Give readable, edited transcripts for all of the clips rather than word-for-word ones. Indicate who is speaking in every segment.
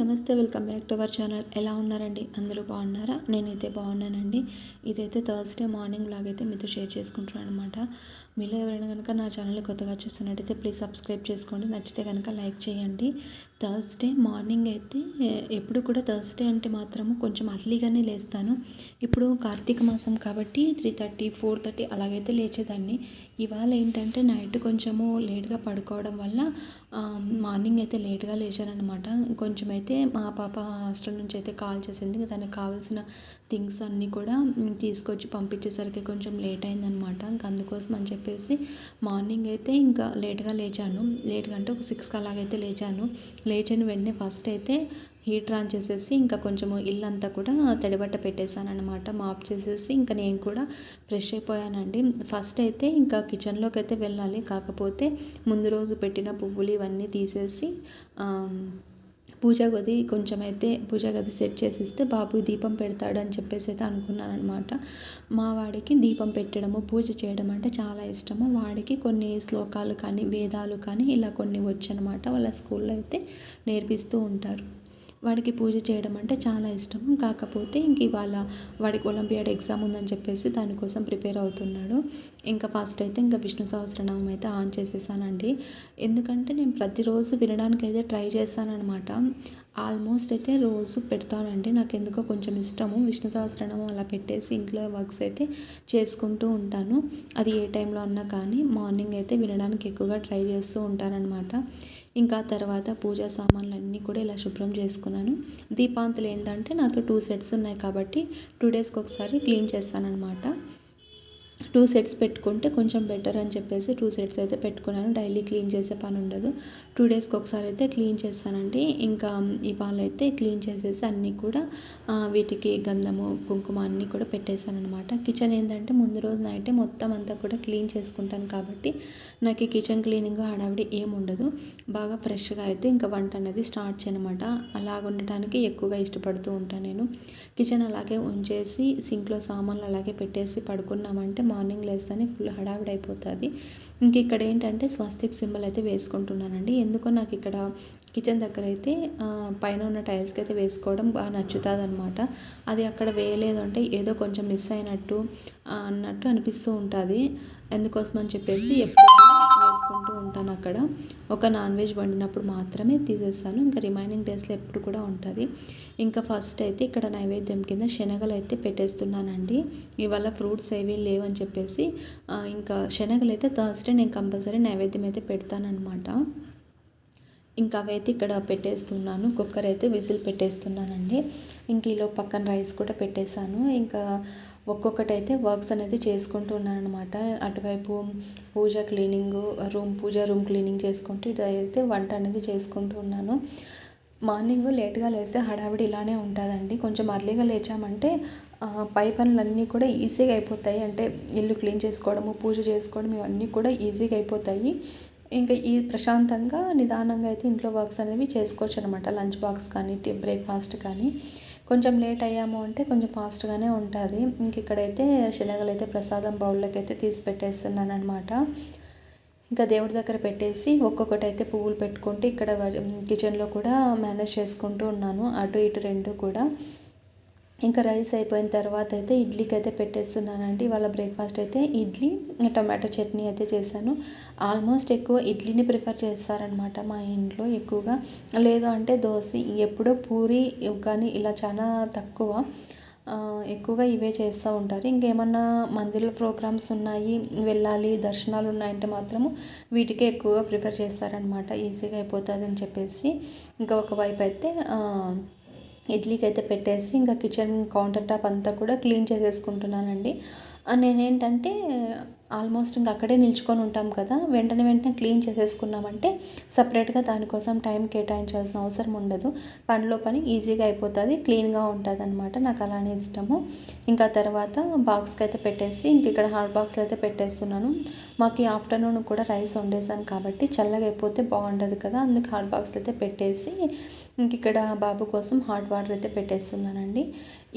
Speaker 1: నమస్తే. Welcome back to our channel. ఎలా ఉన్నారండి? అందరూ బాగున్నారా? నేనైతే బాగున్నానండి. ఇదైతే థర్స్డే మార్నింగ్ వ్లాగ్ అయితే మీతో షేర్ చేసుకుంటున్నాను అనమాట. మీలో ఎవరైనా కనుక నా ఛానల్ని కొత్తగా చూస్తున్నట్టయితే ప్లీజ్ సబ్స్క్రైబ్ చేసుకోండి. నచ్చితే కనుక లైక్ చేయండి. థర్స్డే మార్నింగ్ అయితే ఎప్పుడు కూడా థర్స్డే అంటే మాత్రము కొంచెం అర్లీగానే లేస్తాను. ఇప్పుడు కార్తీక మాసం కాబట్టి 3:30, 4:30 అలాగైతే లేచేదాన్ని. ఇవాళ ఏంటంటే నైట్ కొంచెము లేట్గా పడుకోవడం వల్ల మార్నింగ్ అయితే లేట్గా లేచానమాట. కొంచెం అయితే మా పాప హాస్టల్ నుంచి అయితే కాల్ చేసింది. దానికి కావాల్సిన థింగ్స్ అన్నీ కూడా తీసుకొచ్చి పంపించేసరికి కొంచెం లేట్ అయిందనమాట. ఇంకా అందుకోసం అని చెప్పేసి మార్నింగ్ అయితే ఇంకా లేట్గా లేచాను. లేట్గా అంటే ఒక 6కి అలాగైతే లేచాను. లేచిన వెంటనే ఫస్ట్ అయితే హీటర్ ఆన్ చేసేసి ఇంకా కొంచెము ఇల్లంతా కూడా తడిబట్ట పెట్టేశాను అనమాట. మాప్ చేసేసి ఇంకా నేను కూడా ఫ్రెష్ అయిపోయానండి. ఫస్ట్ అయితే ఇంకా కిచెన్లోకి అయితే వెళ్ళాలి. కాకపోతే ముందు రోజు పెట్టిన పువ్వులు ఇవన్నీ తీసేసి పూజా గది సెట్ చేసిస్తే బాబు దీపం పెడతాడు అని చెప్పేసి అయితే అనుకున్నాను అనమాట. మా వాడికి దీపం పెట్టడము పూజ చేయడం అంటే చాలా ఇష్టము. వాడికి కొన్ని శ్లోకాలు కానీ వేదాలు కానీ ఇలా కొన్ని వచ్చనమాట. వాళ్ళ స్కూల్లో అయితే నేర్పిస్తూ ఉంటారు. వాడికి పూజ చేయడం అంటే చాలా ఇష్టం. కాకపోతే ఇంక ఇవాళ వాడికి ఒలింపియాడ్ ఎగ్జామ్ ఉందని చెప్పేసి దానికోసం ప్రిపేర్ అవుతున్నాడు. ఇంకా ఫస్ట్ అయితే ఇంకా విష్ణు సహస్రనామం అయితే ఆన్ చేసేసానండి. ఎందుకంటే నేను ప్రతిరోజు వినడానికి అయితే ట్రై చేశానమాట. ఆల్మోస్ట్ అయితే రోజు పెడతానండి. నాకు ఎందుకో కొంచెం ఇష్టము. విష్ణు సహస్రనామం అలా పెట్టేసి ఇంట్లో వర్క్స్ అయితే చేసుకుంటూ ఉంటాను. అది ఏ టైంలో అన్నా కానీ మార్నింగ్ అయితే వినడానికి ఎక్కువగా ట్రై చేస్తూ ఉంటానన్నమాట. ఇంకా తర్వాత పూజా సామాన్లు అన్నీ కూడా ఇలా శుభ్రం చేసుకున్నాను. దీపాంతులు ఏంటంటే నాతో 2 సెట్స్ ఉన్నాయి కాబట్టి 2 డేస్కి ఒకసారి క్లీన్ చేస్తానన్నమాట. 2 సెట్స్ పెట్టుకుంటే కొంచెం బెటర్ అని చెప్పేసి 2 సెట్స్ అయితే పెట్టుకున్నాను. డైలీ క్లీన్ చేసే పని ఉండదు. 2 డేస్కి ఒకసారి అయితే క్లీన్ చేస్తానండి. ఇంకా ఇవాళ అయితే క్లీన్ చేసేసి అన్నీ కూడా వీటికి గంధము కుంకుమ అన్నీ కూడా పెట్టేశాను అనమాట. కిచెన్ ఏంటంటే ముందు రోజు నైటే మొత్తం అంతా కూడా క్లీన్ చేసుకుంటాను కాబట్టి నాకు ఈ కిచెన్ క్లీనింగ్ హడావిడి ఏముండదు. బాగా ఫ్రెష్గా అయితే ఇంకా వంట అనేది స్టార్ట్ చేయనమాట. అలాగ ఉండటానికి ఎక్కువగా ఇష్టపడుతూ ఉంటాను నేను. కిచెన్ అలాగే ఉంచేసి సింక్లో సామాన్లు అలాగే పెట్టేసి పడుకున్నామంటే మార్నింగ్ లేస్తేనే ఫుల్ హడావిడి అయిపోతుంది. ఇంక ఇక్కడ ఏంటంటే స్వస్తిక్ సింబల్ అయితే వేసుకుంటున్నానండి. ఎందుకో నాకు ఇక్కడ కిచెన్ దగ్గర అయితే పైన ఉన్న టైల్స్కి అయితే వేసుకోవడం బాగా నచ్చుతుంది అనమాట. అది అక్కడ వేయలేదు అంటే ఏదో కొంచెం మిస్ అయినట్టు అన్నట్టు అనిపిస్తూ ఉంటుంది. ఎందుకోసం అని చెప్పేసి ఎప్పుడు వేసుకుంటూ ఉంటాను. అక్కడ ఒక నాన్ వెజ్ వండినప్పుడు మాత్రమే తీసేస్తాను. ఇంకా రిమైనింగ్ డేస్లో ఎప్పుడు కూడా ఉంటుంది. ఇంకా ఫస్ట్ అయితే ఇక్కడ నైవేద్యం కింద శనగలు అయితే పెట్టేస్తున్నానండి. ఇవాళ ఫ్రూట్స్ ఏవి లేవని చెప్పేసి ఇంకా శనగలు అయితే థర్స్డే నేను కంపల్సరీ నైవేద్యం అయితే పెడతానమాట. ఇంకా అవైతే ఇక్కడ పెట్టేస్తున్నాను. కుక్కర్ అయితే విజిల్ పెట్టేస్తున్నానండి. ఇంక ఈలో పక్కన రైస్ కూడా పెట్టేశాను. ఇంకా ఒక్కొక్కటైతే వర్క్స్ అనేది చేసుకుంటూ ఉన్నాను అనమాట. అటువైపు పూజా రూమ్ క్లీనింగ్ చేసుకుంటూ ఇదైతే వంట అనేది చేసుకుంటూ ఉన్నాను. మార్నింగ్ లేట్గా లేస్తే హడావిడి ఇలానే ఉంటుందండి. కొంచెం అర్లీగా లేచామంటే పై పనులన్నీ కూడా ఈజీగా అయిపోతాయి. అంటే ఇల్లు క్లీన్ చేసుకోవడము, పూజ చేసుకోవడం ఇవన్నీ కూడా ఈజీగా అయిపోతాయి. ఇంకా ఈ ప్రశాంతంగా నిదానంగా అయితే ఇంట్లో వర్క్స్ అనేవి చేసుకోవచ్చు అనమాట. లంచ్ బాక్స్ కానీ బ్రేక్ఫాస్ట్ కానీ కొంచెం లేట్ అయ్యాము అంటే కొంచెం ఫాస్ట్గానే ఉంటుంది. ఇంక ఇక్కడైతే శనగలు అయితే ప్రసాదం బౌల్లోకి అయితే తీసి పెట్టేస్తున్నాను అనమాట. ఇంకా దేవుడి దగ్గర పెట్టేసి ఒక్కొక్కటి అయితే పువ్వులు పెట్టుకుంటూ ఇక్కడ కిచెన్లో కూడా మేనేజ్ చేసుకుంటూ ఉన్నాను. అటు ఇటు రెండు కూడా. ఇంకా రైస్ అయిపోయిన తర్వాత అయితే ఇడ్లీకి అయితే పెట్టేస్తున్నానండి. వాళ్ళ బ్రేక్ఫాస్ట్ అయితే ఇడ్లీ టమాటో చట్నీ అయితే చేశాను. ఆల్మోస్ట్ ఎక్కువ ఇడ్లీని ప్రిఫర్ చేస్తారనమాట మా ఇంట్లో ఎక్కువగా. లేదు అంటే దోశ, ఎప్పుడో పూరి కానీ ఇలా చాలా తక్కువ. ఎక్కువగా ఇవే చేస్తూ ఉంటారు. ఇంకేమన్నా మందిలో ప్రోగ్రామ్స్ ఉన్నాయి, వెళ్ళాలి, దర్శనాలు ఉన్నాయంటే మాత్రము వీటికే ఎక్కువగా ప్రిఫర్ చేస్తారనమాట. ఈజీగా అయిపోతుంది అని చెప్పేసి ఇంకా ఒకవైపు అయితే ఇడ్లీకి అయితే పెట్టేసి ఇంకా కిచెన్ కౌంటర్ టాప్ అంతా కూడా క్లీన్ చేసేసుకుంటున్నానండి. నేనేంటంటే ఆల్మోస్ట్ ఇంకా అక్కడే నిల్చుకొని ఉంటాం కదా, వెంటనే క్లీన్ చేసేసుకున్నామంటే సపరేట్గా దానికోసం టైం కేటాయించాల్సిన అవసరం ఉండదు. పనిలో పని ఈజీగా అయిపోతుంది, క్లీన్గా ఉంటుంది అనమాట. నాకు అలానే ఇష్టము. ఇంకా తర్వాత బాక్స్కి అయితే పెట్టేసి ఇంక ఇక్కడ హాట్ బాక్స్లో అయితే పెట్టేస్తున్నాను. మాకు ఈ ఆఫ్టర్నూన్ కూడా రైస్ వండేసాను కాబట్టి చల్లగా అయిపోతే బాగుంటుంది కదా, అందుకు హాట్ బాక్స్లో అయితే పెట్టేసి ఇంక ఇక్కడ బాబు కోసం హాట్ వాటర్ అయితే పెట్టేస్తున్నానండి.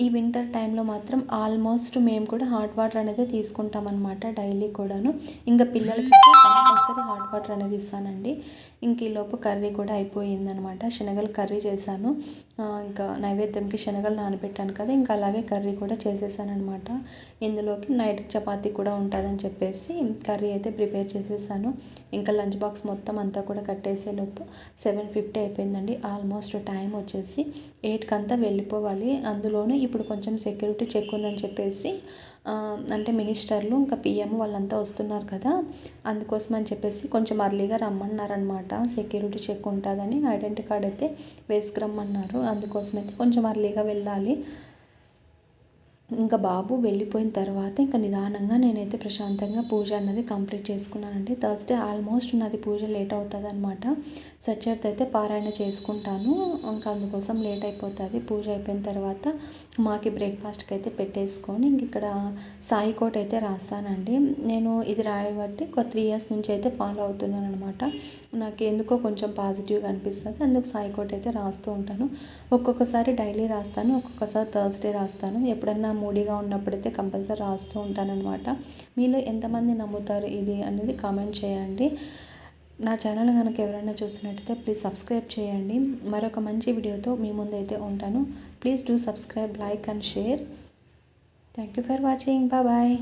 Speaker 1: ఈ వింటర్ టైంలో మాత్రం ఆల్మోస్ట్ మేము కూడా హాట్ వాటర్ అనేది తీసుకుంటాం అనమాట డైలీ డైలీ కూడాను. ఇంకా పిల్లలకి కంపల్సరీ హాట్ వాటర్ అనేది ఇస్తానండి. ఇంక ఈలోపు కర్రీ కూడా అయిపోయిందనమాట. శనగలు కర్రీ చేశాను. ఇంకా నైవేద్యంకి శనగలు నానబెట్టాను కదా, ఇంకా అలాగే కర్రీ కూడా చేసేసానమాట. ఇందులోకి నైట్ చపాతీ కూడా ఉంటుందని చెప్పేసి కర్రీ అయితే ప్రిపేర్ చేసేసాను. ఇంకా లంచ్ బాక్స్ మొత్తం అంతా కూడా కట్టేసేలోపు 7:50 అయిపోయిందండి. ఆల్మోస్ట్ టైం వచ్చేసి 8కంతా వెళ్ళిపోవాలి. అందులోనూ ఇప్పుడు కొంచెం సెక్యూరిటీ చెక్ ఉందని చెప్పేసి అంటే మినిస్టర్లు ఇంకా పిఎం వాళ్ళంతా వస్తున్నారు కదా, అందుకోసం అని చెప్పేసి కొంచెం అర్లీగా రమ్మన్నారనమాట. సెక్యూరిటీ చెక్ ఉంటుందని ఐడెంటిటీ కార్డ్ అయితే వేసుకురమ్మన్నారు. అందుకోసం అయితే కొంచెం అర్లీగా వెళ్ళాలి. ఇంకా బాబు వెళ్ళిపోయిన తర్వాత ఇంకా నిదానంగా నేనైతే ప్రశాంతంగా పూజ అన్నది కంప్లీట్ చేసుకున్నానండి. థర్స్డే ఆల్మోస్ట్ నాది పూజ లేట్ అవుతుంది అనమాట. సచ్చర్త అయితే పారాయణ చేసుకుంటాను, ఇంకా అందుకోసం లేట్ అయిపోతుంది. పూజ అయిపోయిన తర్వాత మాకి బ్రేక్ఫాస్ట్కి అయితే పెట్టేసుకొని ఇంక ఇక్కడ సాయి కోట్ అయితే రాస్తానండి. నేను ఇది రాయబట్టి ఒక 3 years నుంచి అయితే ఫాలో అవుతున్నాను అనమాట. నాకు ఎందుకో కొంచెం పాజిటివ్గా అనిపిస్తుంది, అందుకు సాయి కోట్ అయితే రాస్తూ ఉంటాను. ఒక్కొక్కసారి డైలీ రాస్తాను, ఒక్కొక్కసారి థర్స్డే రాస్తాను. ఎప్పుడన్నా మూడీగా ఉన్నప్పుడైతే కంపల్సరీ రాస్తూ ఉంటానన్నమాట. మీలో ఎంతమంది నమ్ముతారు ఇది అనేది కామెంట్ చేయండి. నా ఛానల్ కనుక ఎవరైనా చూస్తున్నట్టయితే ప్లీజ్ సబ్స్క్రైబ్ చేయండి. మరొక మంచి వీడియోతో మీ ముందైతే ఉంటాను. Please do subscribe, like and share. Thank you for watching. Bye.